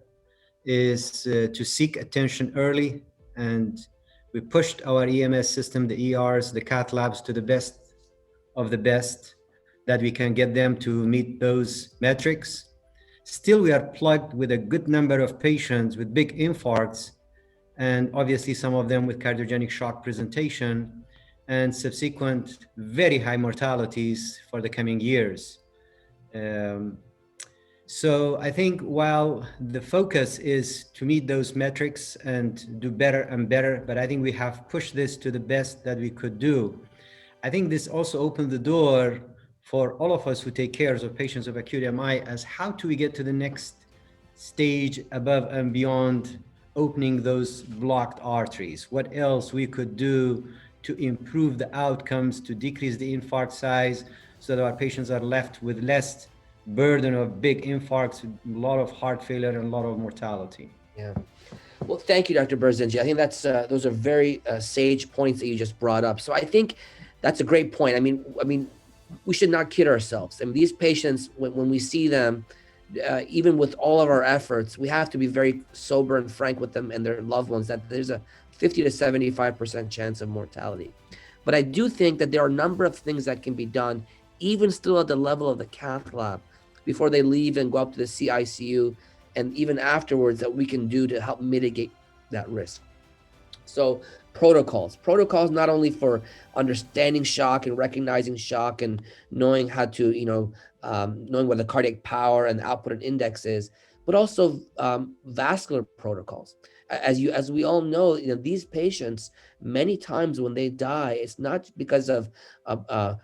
is to seek attention early. And we pushed our EMS system, the ERs, the Cath labs, to the best of the best that we can get them to meet those metrics. Still, we are plugged with a good number of patients with big infarcts, and obviously some of them with cardiogenic shock presentation and subsequent very high mortalities for the coming years. So I think while the focus is to meet those metrics and do better and better, but I think we have pushed this to the best that we could do. I think this also opened the door for all of us who take care of patients of acute MI as how do we get to the next stage above and beyond opening those blocked arteries? What else we could do to improve the outcomes, to decrease the infarct size so that our patients are left with less burden of big infarcts, a lot of heart failure, and a lot of mortality. Yeah. Well, thank you, Dr. Berzinji. I think that's those are very sage points that you just brought up. So I think that's a great point. I mean, we should not kid ourselves. I mean, these patients, when we see them, even with all of our efforts, we have to be very sober and frank with them and their loved ones that there's a 50 to 75% chance of mortality. But I do think that there are a number of things that can be done, even still at the level of the Cath lab, before they leave and go up to the CICU, and even afterwards, that we can do to help mitigate that risk. So protocols not only for understanding shock and recognizing shock and knowing how to, knowing what the cardiac power and the output and index is, but also vascular protocols. As we all know, these patients, many times when they die, it's not because of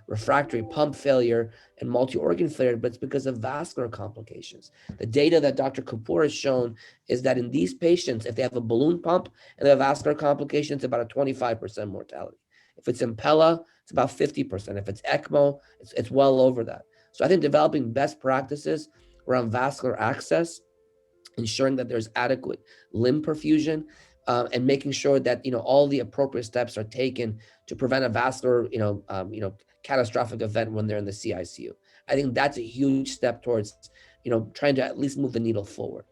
refractory pump failure and multi-organ failure, but it's because of vascular complications. The data that Dr. Kapoor has shown is that in these patients, if they have a balloon pump and they have vascular complications, it's about a 25% mortality. If it's Impella, it's about 50%. If it's ECMO, it's well over that. So I think developing best practices around vascular access, ensuring that there's adequate limb perfusion, and making sure that all the appropriate steps are taken to prevent a vascular catastrophic event when they're in the CICU. I think that's a huge step towards trying to at least move the needle forward.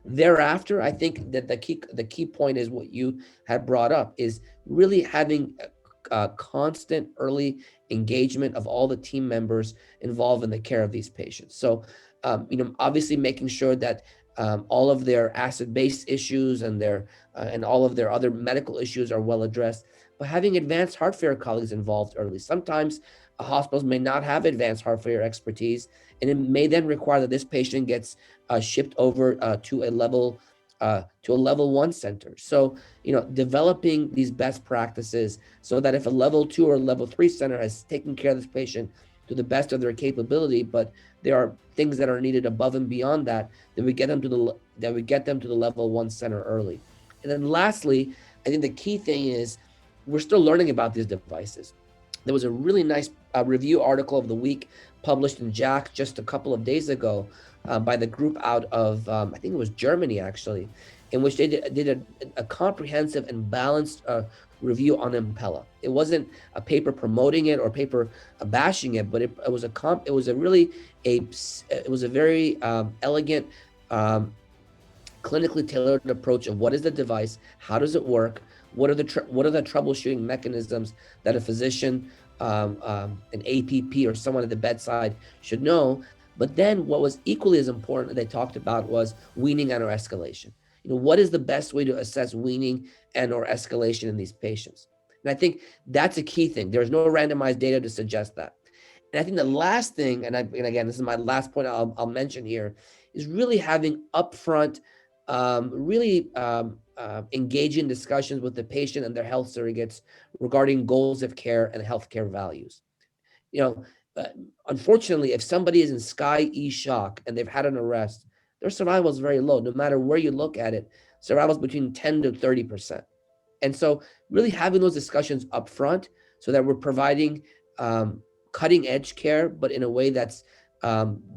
Thereafter, I think that the key point is what you had brought up, is really having a constant early engagement of all the team members involved in the care of these patients. So obviously making sure that all of their acid-base issues and all of their other medical issues are well addressed, but having advanced heart failure colleagues involved early. Sometimes hospitals may not have advanced heart failure expertise, and it may then require that this patient gets shipped over to a level 1 center. So developing these best practices so that if a level 2 or level 3 center has taken care of this patient to the best of their capability, but there are things that are needed above and beyond that we get them to the level 1 center early. And then lastly, I think the key thing is we're still learning about these devices. There was a really nice review article of the week published in VHAC just a couple of days ago by the group out of, I think it was Germany actually, in which they did a comprehensive and balanced review on Impella. It wasn't a paper promoting it or paper bashing it, but it was a very elegant, clinically tailored approach of what is the device, how does it work, what are the troubleshooting mechanisms that a physician an APP or someone at the bedside should know. But then what was equally as important that they talked about was weaning and or escalation. What is the best way to assess weaning and or escalation in these patients? And I think that's a key thing. There's no randomized data to suggest that. And I think the last thing, and again, this is my last point I'll mention here, is really having upfront, engaging discussions with the patient and their health surrogates regarding goals of care and healthcare values. Unfortunately, if somebody is in SCI-E shock and they've had an arrest, their survival is very low. No matter where you look at it, survival is between 10 to 30%. And so really having those discussions up front so that we're providing cutting edge care, but in a way that's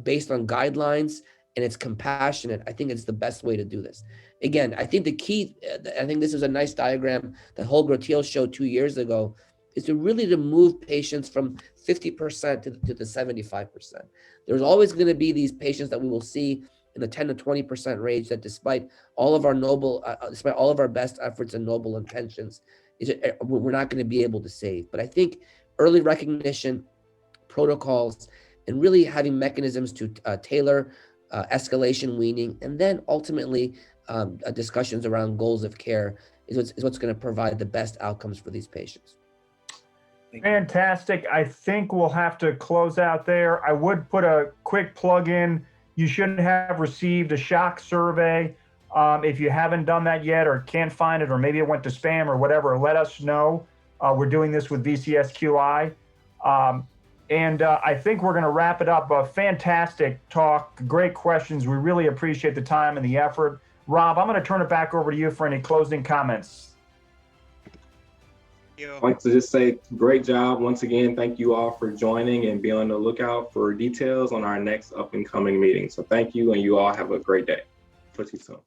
based on guidelines and it's compassionate, I think it's the best way to do this. Again, I think the key, I think this is a nice diagram that Holger Thiel showed 2 years ago, is to really to move patients from 50% to the 75%. There's always going to be these patients that we will see in the 10 to 20% range that despite all of our best efforts and noble intentions, we're not going to be able to save. But I think early recognition, protocols, and really having mechanisms to tailor escalation, weaning, and then ultimately discussions around goals of care is what's going to provide the best outcomes for these patients. Fantastic. I think we'll have to close out there. I would put a quick plug in. You should have received a shock survey. If you haven't done that yet or can't find it, or maybe it went to spam or whatever, let us know. We're doing this with VCSQI. And I think we're going to wrap it up. A fantastic talk, great questions. We really appreciate the time and the effort. Rob, I'm going to turn it back over to you for any closing comments. I'd like to just say great job. Once again, thank you all for joining and be on the lookout for details on our next up and coming meeting. So thank you, and you all have a great day. Talk to you soon.